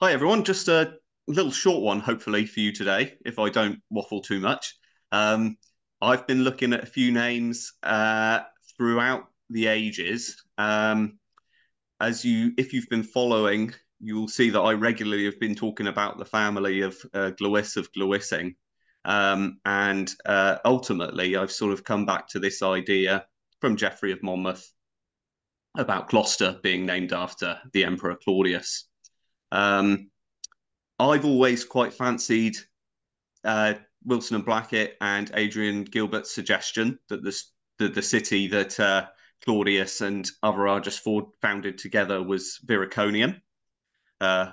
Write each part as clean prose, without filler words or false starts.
Hi everyone, just a little short one, hopefully for you today, if I don't waffle too much. Um, I've been looking at a few names throughout the ages. If you've been following, you will see that I regularly have been talking about the family of Glewis of Glewissing, and ultimately I've sort of come back to this idea from Geoffrey of Monmouth about Gloucester being named after the Emperor Claudius. Um, I've always quite fancied uh, Wilson and Blackett and Adrian Gilbert's suggestion that the city that Claudius and Arviragus founded together was Viriconium. Uh,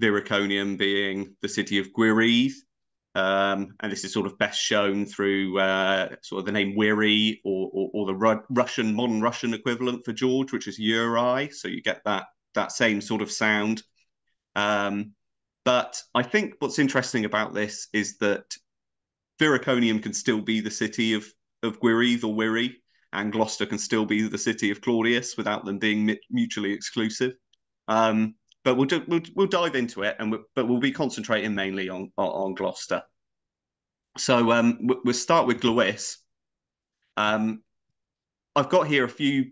Viriconium being the city of Gwyredd, and this is sort of best shown through sort of the name Wiri or the Russian modern Russian equivalent for George, which is Uri. So you get that same sort of sound. Um, but I think what's interesting about this is that Viriconium can still be the city of Gwyredd or Wiri, and Gloucester can still be the city of Claudius without them being mutually exclusive. But we'll dive into it, but we'll be concentrating mainly on Gloucester. So we'll start with Glewis. Um, I've got here a few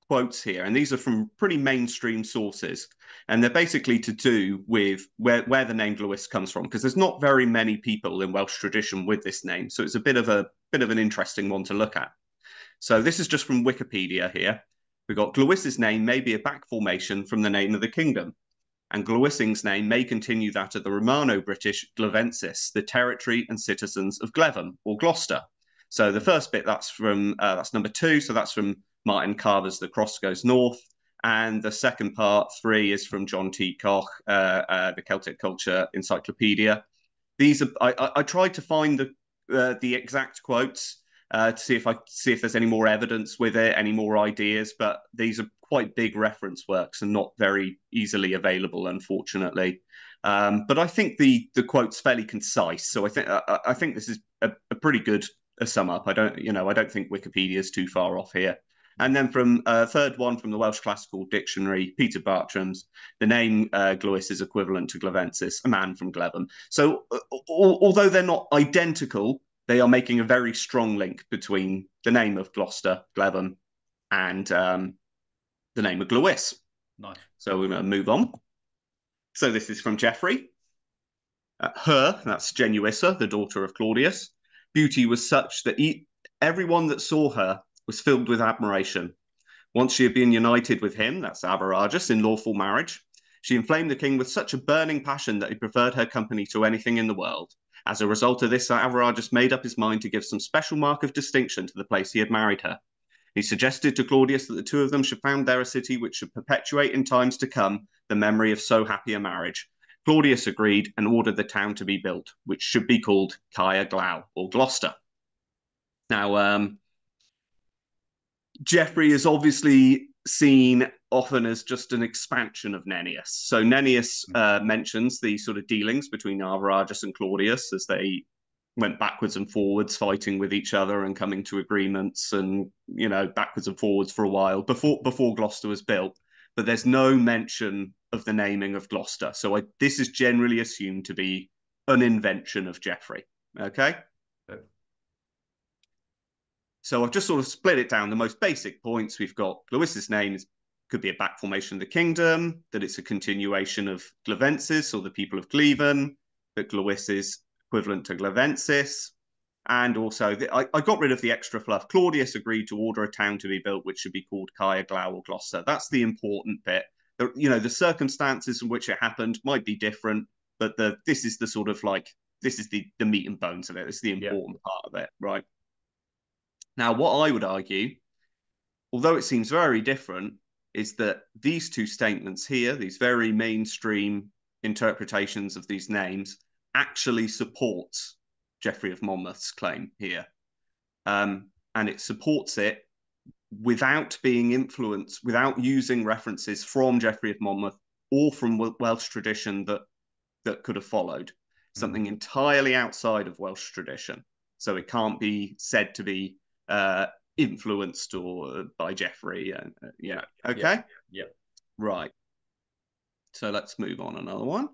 quotes here, and these are from pretty mainstream sources, and they're basically to do with where the name Lewis comes from, because there's not very many people in Welsh tradition with this name, so it's a bit of an interesting one to look at. So this is just from Wikipedia here. We've got Glewis's name may be a back formation from the name of the kingdom, and Glewissing's name may continue that of the Romano-British Glevensis, the territory and citizens of Glevum or Gloucester. So the first bit that's number two, so that's from Martin Carver's The Cross Goes North, and the second part three is from John T. Koch, the Celtic Culture Encyclopedia. These are I tried to find the exact quotes to see if there's any more evidence with it, any more ideas. But these are quite big reference works and not very easily available, unfortunately. But I think the quote's fairly concise, so I think this is a pretty good sum up. I don't think Wikipedia is too far off here. And then from third one from the Welsh Classical Dictionary, Peter Bartram's, the name Glewis is equivalent to Glevensis, a man from Glevum. So although they're not identical, they are making a very strong link between the name of Gloucester, Glevum, and the name of Glewis. Nice. So we're going to move on. So this is from Geoffrey. That's Genuissa, the daughter of Claudius. Beauty was such that everyone that saw her was filled with admiration. Once she had been united with him, that's Arviragus, in lawful marriage, she inflamed the king with such a burning passion that he preferred her company to anything in the world. As a result of this, Arviragus made up his mind to give some special mark of distinction to the place he had married her. He suggested to Claudius that the two of them should found there a city which should perpetuate in times to come the memory of so happy a marriage. Claudius agreed and ordered the town to be built, which should be called Caer Glau, or Gloucester. Now, Geoffrey is obviously seen often as just an expansion of Nennius. So Nennius mentions the sort of dealings between Arviragus and Claudius as they went backwards and forwards, fighting with each other and coming to agreements, and backwards and forwards for a while before Gloucester was built. But there's no mention of the naming of Gloucester. So this is generally assumed to be an invention of Geoffrey. Okay. So I've just sort of split it down. The most basic points we've got: Lewis's name could be a back formation of the kingdom, that it's a continuation of Glevensis or the people of Gleven, that Glewis is equivalent to Glevensis, and also I got rid of the extra fluff. Claudius agreed to order a town to be built which should be called Caer Glau or Gloucester. That's the important bit. The circumstances in which it happened might be different, but this is the sort of this is the meat and bones of it. This is the important part of it, right? Now, what I would argue, although it seems very different, is that these two statements here, these very mainstream interpretations of these names, actually supports Geoffrey of Monmouth's claim here. And it supports it without being influenced, without using references from Geoffrey of Monmouth or from Welsh tradition that could have followed. Something entirely outside of Welsh tradition. So it can't be said to be influenced or by Geoffrey. Okay. Yeah. Right. So let's move on another one.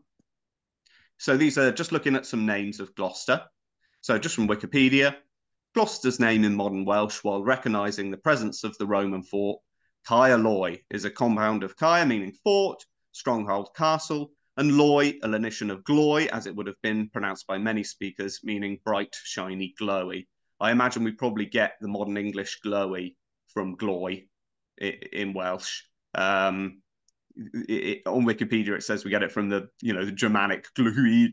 So these are just looking at some names of Gloucester. So just from Wikipedia, Gloucester's name in modern Welsh, while recognising the presence of the Roman fort, Caer Loy is a compound of Caer, meaning fort, stronghold, castle, and Loy, a lenition of gloy, as it would have been pronounced by many speakers, meaning bright, shiny, glowy. I imagine we probably get the modern English glowy from gloy in Welsh. On Wikipedia it says we get it from the the Germanic gluey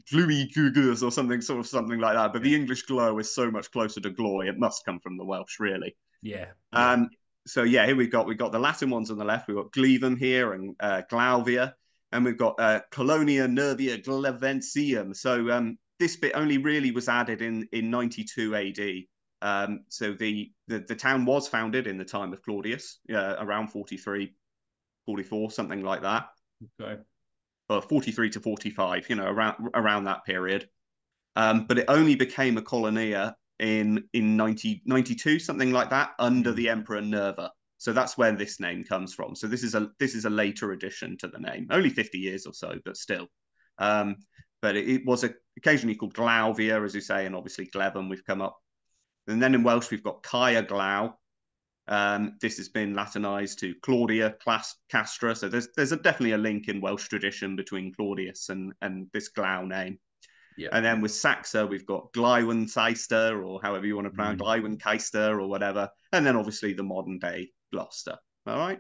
or something like that, but the English glow is so much closer to gloy, it must come from the Welsh, really. Yeah. So yeah, here we've got the Latin ones on the left. We've got Glevum here and Glauvia, and we've got Colonia Nervia Glevensium. So this bit only really was added in 92 AD. So the town was founded in the time of Claudius, around 43, 44, something like that. Okay. 43 to 45, around that period. But it only became a colonia in 92, something like that, under the Emperor Nerva. So that's where this name comes from. So this is a later addition to the name, only 50 years or so, but still. But it was occasionally called Glauvia, as you say, and obviously Glevum we've come up. And then in Welsh we've got Caer Glau. This has been Latinized to Claudia Castra. So there's definitely a link in Welsh tradition between Claudius and this Glau name. Yeah. And then with Saxa, we've got Glywen or however you want to pronounce Glywen or whatever. And then obviously the modern day Gloucester. All right.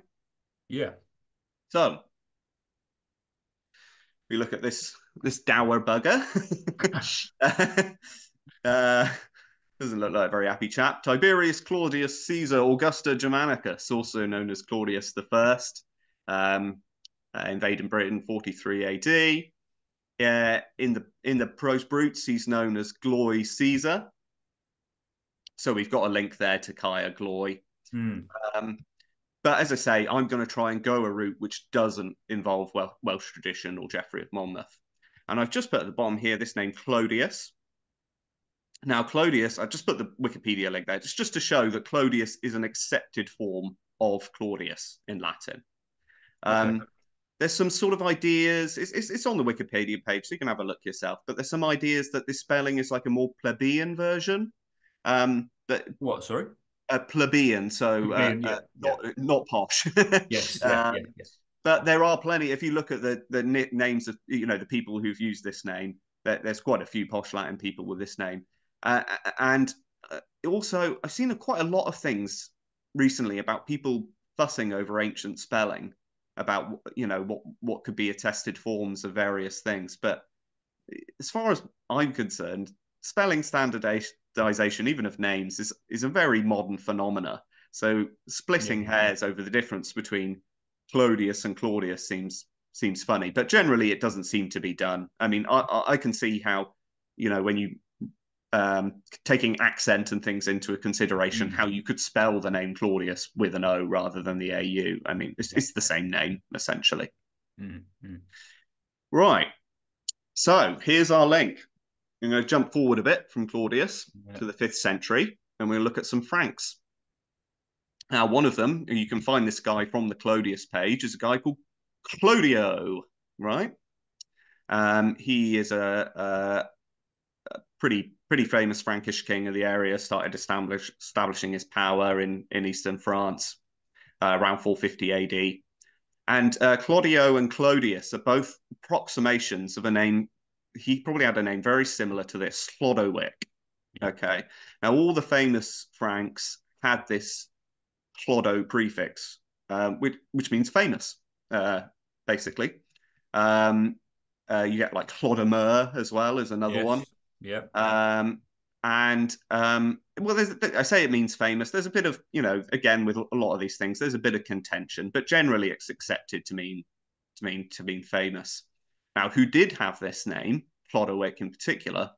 Yeah. So we look at this dour bugger. Doesn't look like a very happy chap. Tiberius Claudius Caesar Augusta Germanicus, also known as Claudius I, invading Britain 43 AD. In the Pros Brutes, he's known as Gloy Caesar. So we've got a link there to Caer Gloy. But as I say, I'm going to try and go a route which doesn't involve Welsh tradition or Geoffrey of Monmouth. And I've just put at the bottom here this name Claudius. Now, Claudius, I've just put the Wikipedia link there, just to show that Claudius is an accepted form of Claudius in Latin. Okay. There's some sort of ideas, it's on the Wikipedia page, so you can have a look yourself, but there's some ideas that this spelling is like a more plebeian version. What, sorry? A plebeian, so Yeah. not posh. Yes, yeah. But there are plenty. If you look at the names of the people who've used this name, there's quite a few posh Latin people with this name. And also, I've seen quite a lot of things recently about people fussing over ancient spelling, about what could be attested forms of various things. But as far as I'm concerned, spelling standardization, even of names, is a very modern phenomena. So splitting hairs over the difference between Claudius and Claudius seems funny, but generally it doesn't seem to be done. I mean, I can see how, when you taking accent and things into consideration, how you could spell the name Claudius with an O rather than the AU. I mean, it's the same name, essentially. Right. So here's our link. I'm going to jump forward a bit from Claudius to the 5th century, and we'll look at some Franks. Now, one of them, and you can find this guy from the Claudius page, is a guy called Clodio, right? He is a pretty famous Frankish king of the area, started establishing his power in eastern France around 450 AD. And Claudio and Claudius are both approximations of a name. He probably had a name very similar to this, Clodowick. Okay. Now, all the famous Franks had this Clodo prefix, which means famous, basically. You get like Clodomer as well as another one. Yeah. Well, I say it means famous. There's a bit of, again, with a lot of these things, there's a bit of contention, but generally it's accepted to mean famous. Now, who did have this name, Clodowick in particular,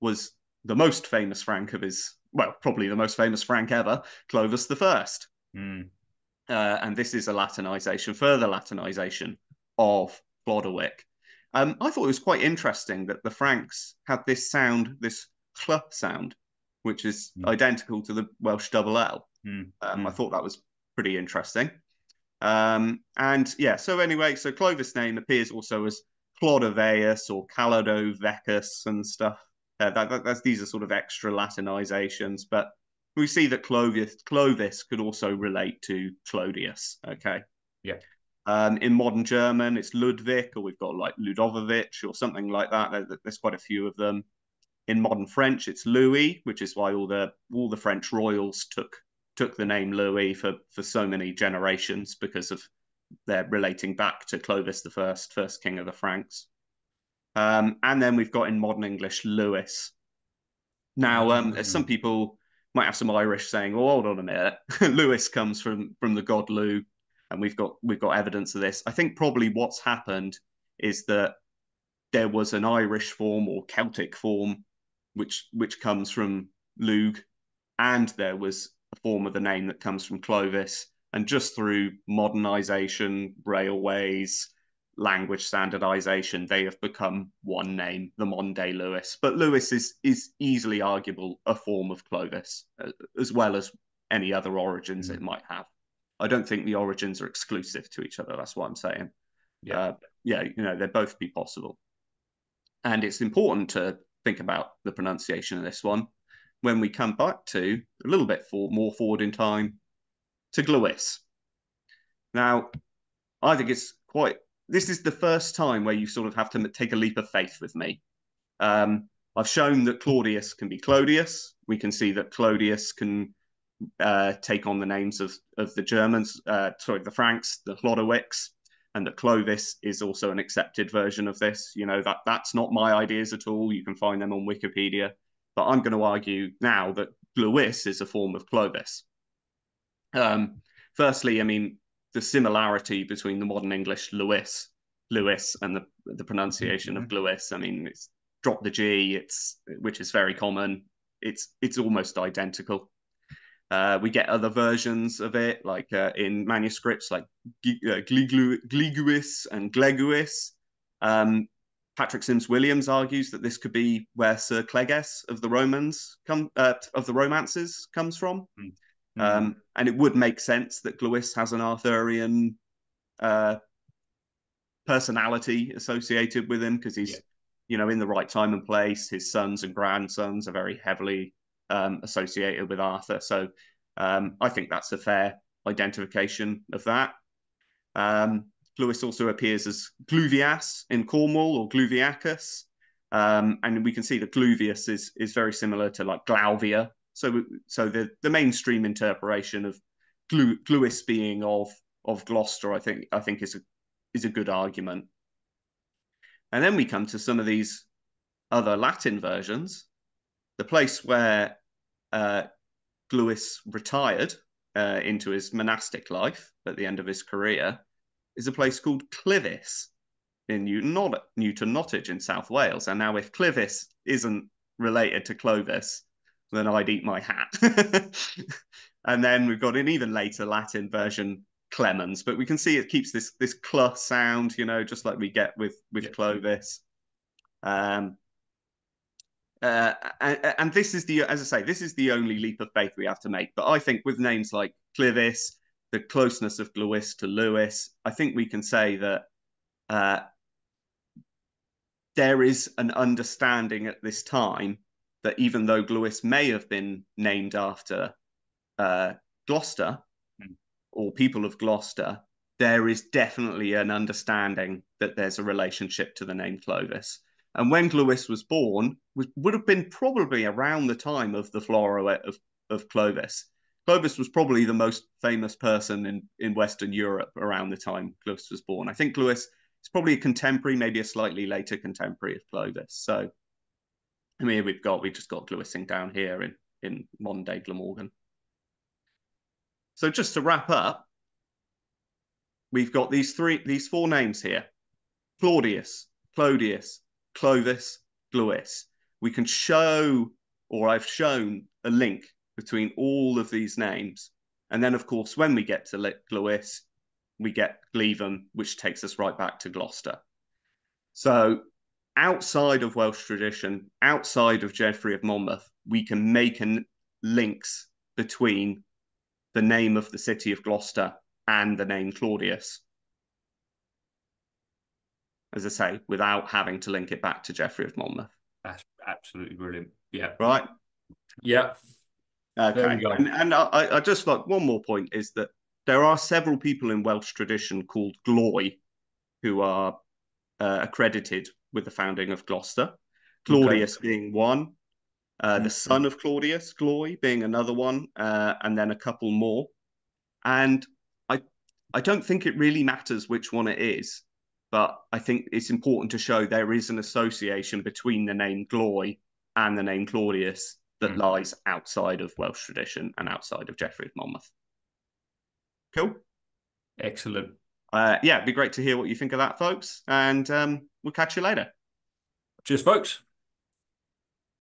was the most famous Frank of his, well, probably the most famous Frank ever, Clovis I. And this is a further Latinization of Clodowick. I thought it was quite interesting that the Franks had this sound, this cl sound, which is identical to the Welsh double L. I thought that was pretty interesting. And yeah, so anyway, so Clovis' name appears also as Clodoveus or Calodovecus and stuff. These are sort of extra Latinizations, but we see that Clovis could also relate to Claudius. Okay. Yeah. In modern German, it's Ludwig, or we've got like Ludovovich or something like that. There's quite a few of them. In modern French, it's Louis, which is why all the French royals took the name Louis for so many generations, because of they're relating back to Clovis the first king of the Franks. And then we've got in modern English Lewis. Now, some people might have some Irish saying, "Oh, hold on a minute, Lewis comes from the god Lugh," and we've got evidence of this. I think probably what's happened is that there was an Irish form or Celtic form which comes from Lugh, and there was a form of the name that comes from Clovis, and just through modernization, railways, language standardization, they have become one name, the modern day Lewis. But Lewis is easily arguable a form of Clovis, as well as any other origins it might have. I don't think the origins are exclusive to each other. That's what I'm saying. Yeah, they'd both be possible. And it's important to think about the pronunciation of this one when we come back to a little bit more forward in time to Glewis. Now, I think this is the first time where you sort of have to take a leap of faith with me. I've shown that Claudius can be Claudius. We can see that Claudius can take on the names of the Germans, the Franks, the Chlodowicks, and that Clovis is also an accepted version of this. That's not my ideas at all. You can find them on Wikipedia. But I'm going to argue now that Glewis is a form of Clovis. Firstly, I mean, the similarity between the modern English Lewis, and the pronunciation of Glewis. I mean, it's drop the G, which is very common. It's almost identical. We get other versions of it, like in manuscripts, like Gliguis and Gleguis. Patrick Sims Williams argues that this could be where Sir Cleges of the Romances comes from. And it would make sense that Glewis has an Arthurian personality associated with him, because he's, in the right time and place. His sons and grandsons are very heavily associated with Arthur. So I think that's a fair identification of that. Glewis also appears as Gluvias in Cornwall, or Gluviacus. And we can see that Gluvius is very similar to like Glauvia. So the mainstream interpretation of Glewis being of Gloucester, I think is a good argument. And then we come to some of these other Latin versions. The place where Glewis retired into his monastic life at the end of his career is a place called Clivis in Newton Nottage in South Wales. And now if Clivis isn't related to Clovis, then I'd eat my hat. And then we've got an even later Latin version, Clemens, but we can see it keeps this cl sound, just like we get with Clovis. And this is as I say, this is the only leap of faith we have to make. But I think with names like Clivis, the closeness of Glewis to Lewis, I think we can say that there is an understanding at this time that even though Glewis may have been named after Gloucester or people of Gloucester, there is definitely an understanding that there's a relationship to the name Clovis. And when Glewis was born, would have been probably around the time of the flora of Clovis. Clovis was probably the most famous person in Western Europe around the time Glewis was born. I think Glewis is probably a contemporary, maybe a slightly later contemporary of Clovis. So, I mean, we've just got Glewising down here in modern day Glamorgan. So just to wrap up, we've got these four names here: Claudius, Clodius, Clovis, Glewis. We can show, or I've shown, a link between all of these names. And then, of course, when we get to Glewis, we get Glevum, which takes us right back to Gloucester. So outside of Welsh tradition, outside of Geoffrey of Monmouth, we can make links between the name of the city of Gloucester and the name Claudius. As I say, without having to link it back to Geoffrey of Monmouth. That's absolutely brilliant. Yeah. Right? Yeah. Okay. There we go. And I just like one more point is that there are several people in Welsh tradition called Gloy who are accredited with the founding of Gloucester. Claudius being one, the son of Claudius, Gloy, being another one, and then a couple more. And I don't think it really matters which one it is, but I think it's important to show there is an association between the name Gloy and the name Claudius that lies outside of Welsh tradition and outside of Geoffrey of Monmouth. Cool. Excellent. Yeah, it'd be great to hear what you think of that, folks. And we'll catch you later. Cheers, folks.